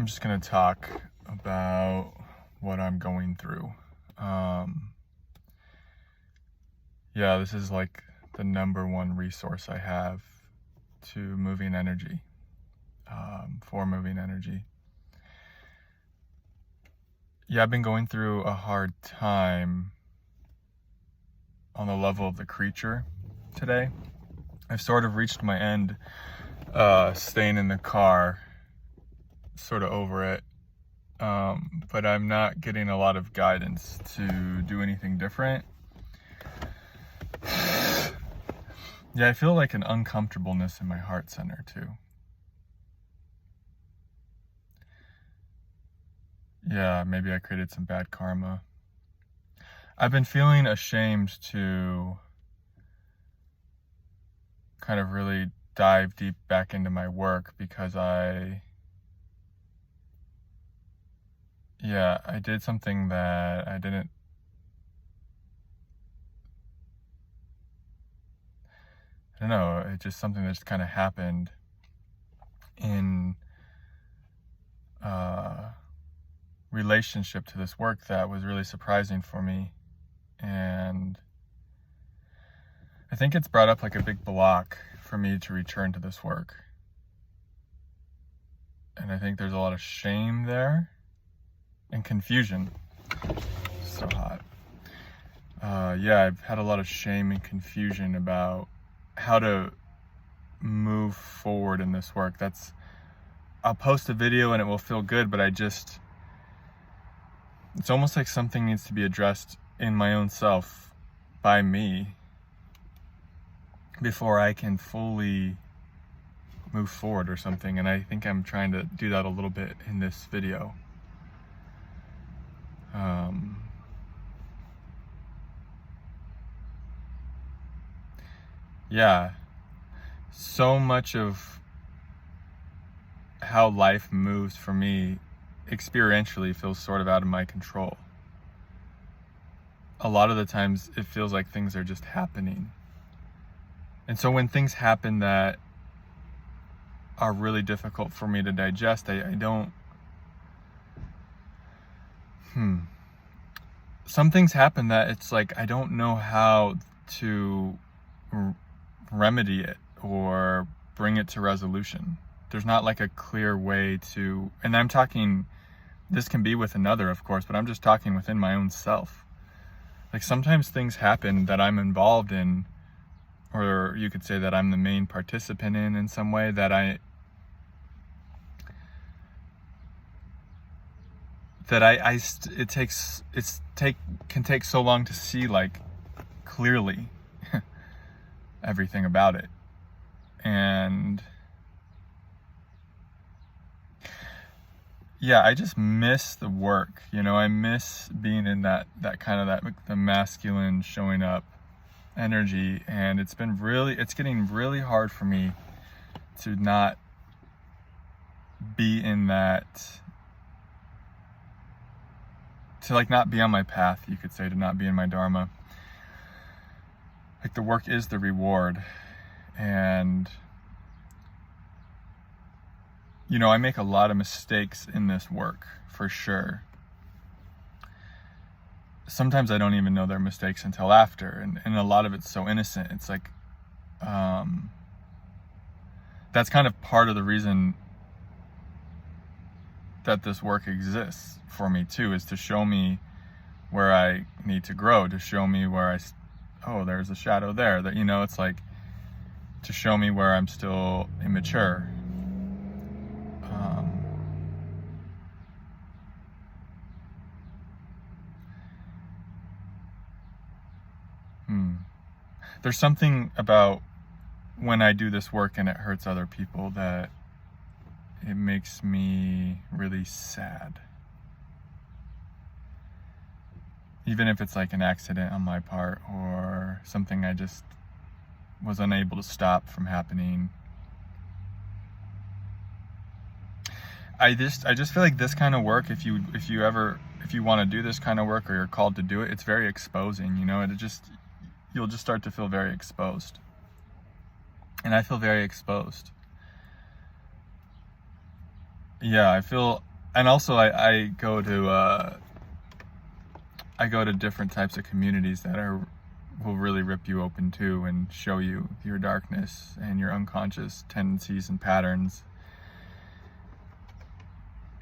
I'm just going to talk about what I'm going through. This is like the number one resource I have to moving energy, for moving energy. I've been going through a hard time on the level of the creature today. I've sort of reached my end, staying in the car, sort of over it. But I'm not getting a lot of guidance to do anything different. I feel like an uncomfortableness in my heart center too. Maybe I created some bad karma. I've been feeling ashamed to kind of really dive deep back into my work because I did something that I don't know, it's just something that just kind of happened in relationship to this work that was really surprising for me. And I think it's brought up like a big block for me to return to this work. And I think there's a lot of shame there and confusion. So hot. I've had a lot of shame and confusion about how to move forward in this work. I'll post a video and it will feel good, but it's almost like something needs to be addressed in my own self by me before I can fully move forward or something. And I think I'm trying to do that a little bit in this video. So much of how life moves for me experientially feels sort of out of my control. A lot of the times it feels like things are just happening. And so when things happen that are really difficult for me to digest, some things happen that it's like I don't know how to remedy it or bring it to resolution. There's not like a clear way to, and I'm talking, this can be with another, of course, but I'm just talking within my own self. Like sometimes things happen that I'm involved in, or you could say that I'm the main participant in some way, that can take so long to see like clearly everything about it. And I just miss the work, I miss being in that kind of the masculine showing up energy. And it's getting really hard for me to not be in that, to like not be on my path, you could say, to not be in my dharma. Like the work is the reward. And I make a lot of mistakes in this work, for sure. Sometimes I don't even know they're mistakes until after, and a lot of it's so innocent. It's like, that's kind of part of the reason that this work exists for me too, is to show me where I need to grow, to show me where there's a shadow there, that, it's like to show me where I'm still immature. There's something about when I do this work and it hurts other people that it makes me really sad. Even if it's like an accident on my part or something I just was unable to stop from happening. I just feel like this kind of work, if you want to do this kind of work or you're called to do it, it's very exposing, you'll just start to feel very exposed. And I feel very exposed. I feel and also I go to different types of communities that will really rip you open too and show you your darkness and your unconscious tendencies and patterns.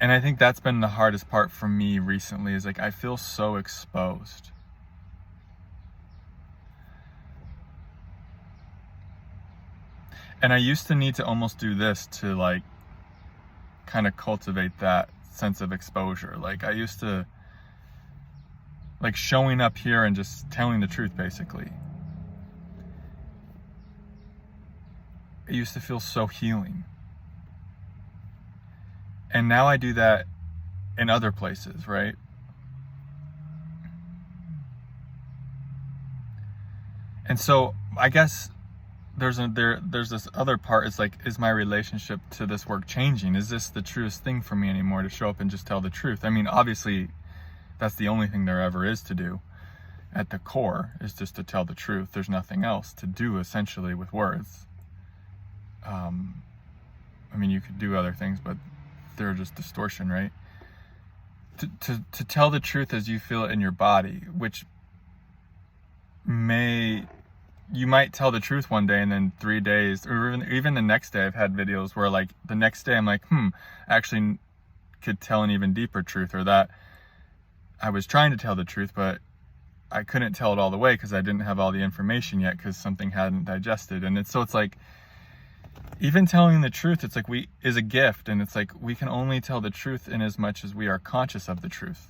And I think that's been the hardest part for me recently, is like I feel so exposed. And I used to need to almost do this to like kind of cultivate that sense of exposure. Like I used to, like, showing up here and just telling the truth, basically. It used to feel so healing. And now I do that in other places, right? And so I guess there's this other part. It's like, is my relationship to this work changing? Is this the truest thing for me anymore, to show up and just tell the truth? I mean, obviously, that's the only thing there ever is to do at the core, is just to tell the truth. There's nothing else to do, essentially, with words. I mean, you could do other things, but they're just distortion, right? To tell the truth as you feel it in your body, which you might tell the truth one day, and then 3 days, or even the next day, I've had videos where, like, the next day I'm like, I actually could tell an even deeper truth, or that I was trying to tell the truth, but I couldn't tell it all the way because I didn't have all the information yet, because something hadn't digested. And it's like, even telling the truth, it's like is a gift, and it's like we can only tell the truth in as much as we are conscious of the truth.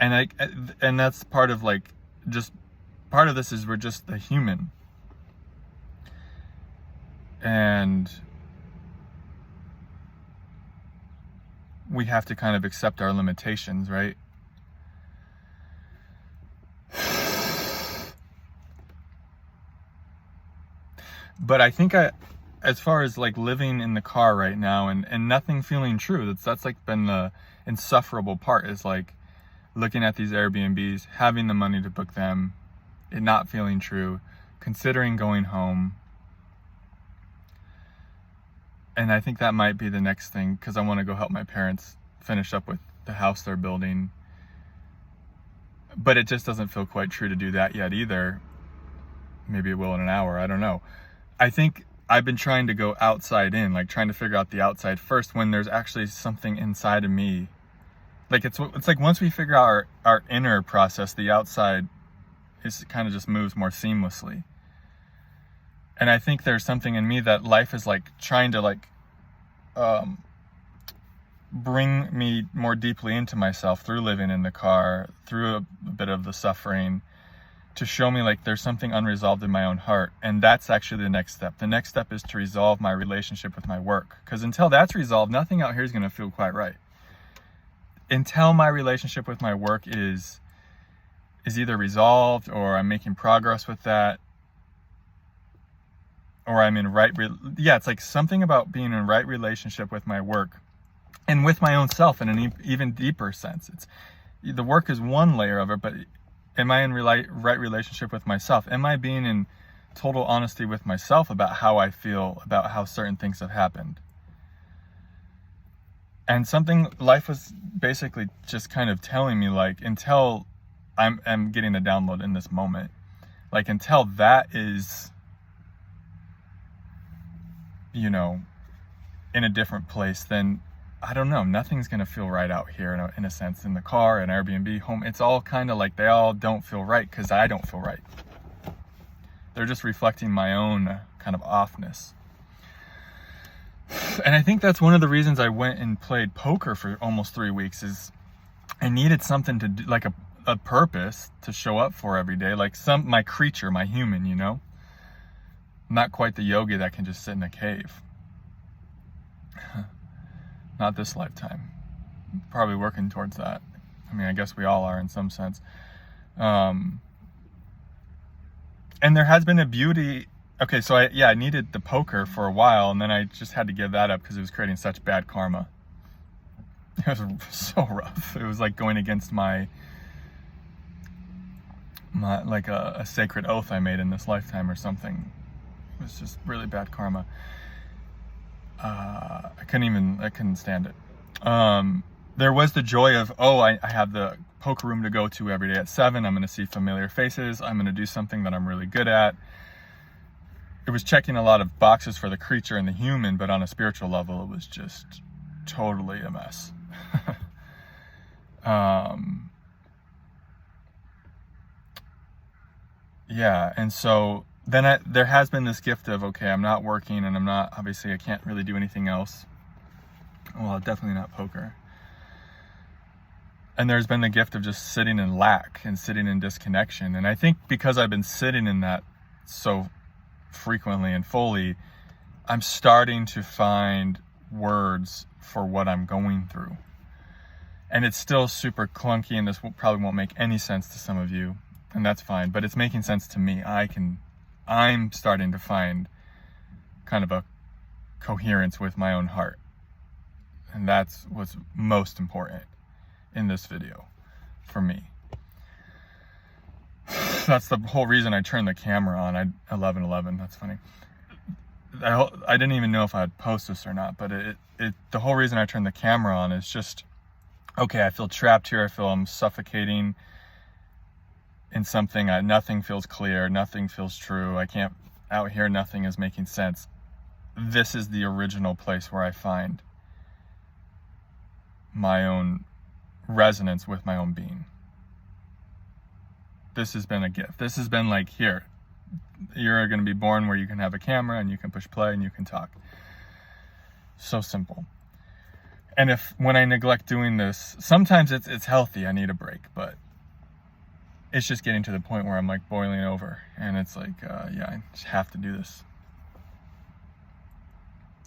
And that's part of, like, just part of this is we're just a human, and we have to kind of accept our limitations, right? But I think as far as like living in the car right now and nothing feeling true, that's like been the insufferable part, is like looking at these Airbnbs, having the money to book them, it not feeling true, considering going home. And I think that might be the next thing, because I want to go help my parents finish up with the house they're building. But it just doesn't feel quite true to do that yet either. Maybe it will in an hour, I don't know. I think I've been trying to go outside in, like trying to figure out the outside first, when there's actually something inside of me. Like it's like once we figure out our inner process, the outside kind of just moves more seamlessly. And I think there's something in me that life is like trying to like bring me more deeply into myself through living in the car, through a bit of the suffering, to show me like there's something unresolved in my own heart. And that's actually the next step. The next step is to resolve my relationship with my work, because until that's resolved, nothing out here is going to feel quite right. Until my relationship with my work is either resolved, or I'm making progress with that, or I'm in it's like something about being in right relationship with my work and with my own self in an even deeper sense. It's the work is one layer of it, but am I in right relationship with myself? Am I being in total honesty with myself about how I feel about how certain things have happened? And life was basically just kind of telling me, like, until I'm getting a download in this moment, like, until that is, in a different place, then I don't know, nothing's going to feel right out here in a sense, in the car, in Airbnb, home. It's all kind of like they all don't feel right because I don't feel right. They're just reflecting my own kind of offness. And I think that's one of the reasons I went and played poker for almost 3 weeks, is I needed something to do, like a purpose to show up for every day, like my creature, my human, not quite the yogi that can just sit in a cave. Not this lifetime. Probably working towards that. I mean, I guess we all are in some sense. And there has been a beauty. Okay, so I needed the poker for a while, and then I just had to give that up because it was creating such bad karma. It was so rough. It was like going against my like a sacred oath I made in this lifetime or something. It was just really bad karma. I couldn't stand it. There was the joy of, oh, I have the poker room to go to every day at 7. I'm going to see familiar faces. I'm going to do something that I'm really good at. It was checking a lot of boxes for the creature and the human, but on a spiritual level, it was just totally a mess. Yeah, and so then there has been this gift of, okay, I'm not working, and obviously I can't really do anything else. Well, definitely not poker. And there's been the gift of just sitting in lack and sitting in disconnection. And I think because I've been sitting in that so frequently and fully, I'm starting to find words for what I'm going through. And it's still super clunky, and this probably won't make any sense to some of you, and that's fine, but it's making sense to me. I'm starting to find kind of a coherence with my own heart. And that's what's most important in this video for me. That's the whole reason I turned the camera on. 11:11, that's funny. I didn't even know if I'd post this or not, but the whole reason I turned the camera on is just, okay, I feel trapped here. I feel I'm suffocating in something. Nothing feels clear. Nothing feels true. I can't, out here, nothing is making sense. This is the original place where I find my own resonance with my own being. This has been a gift. This has been like, here, you're going to be born where you can have a camera and you can push play and you can talk. So simple. And when I neglect doing this, sometimes it's healthy. I need a break, but it's just getting to the point where I'm like boiling over, and it's like, yeah, I just have to do this.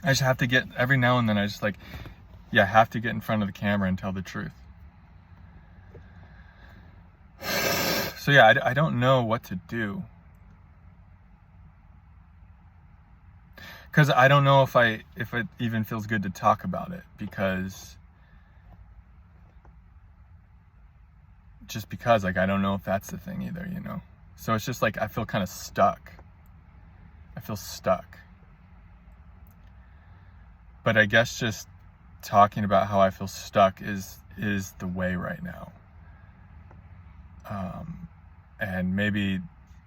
I just have to get, every now and then I just like, yeah, have to get in front of the camera and tell the truth. So yeah, I don't know what to do. Because I don't know if it even feels good to talk about it, because like, I don't know if that's the thing either, you know? So it's just like, I feel kind of stuck. I feel stuck. But I guess just talking about how I feel stuck is the way right now. And maybe,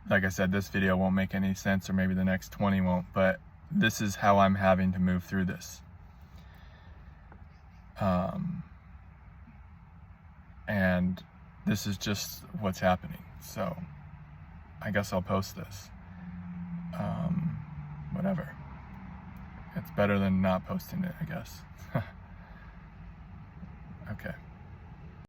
like I said, this video won't make any sense, or maybe the next 20 won't, but this is how I'm having to move through this. And this is just what's happening. So I guess I'll post this. Whatever. It's better than not posting it, I guess.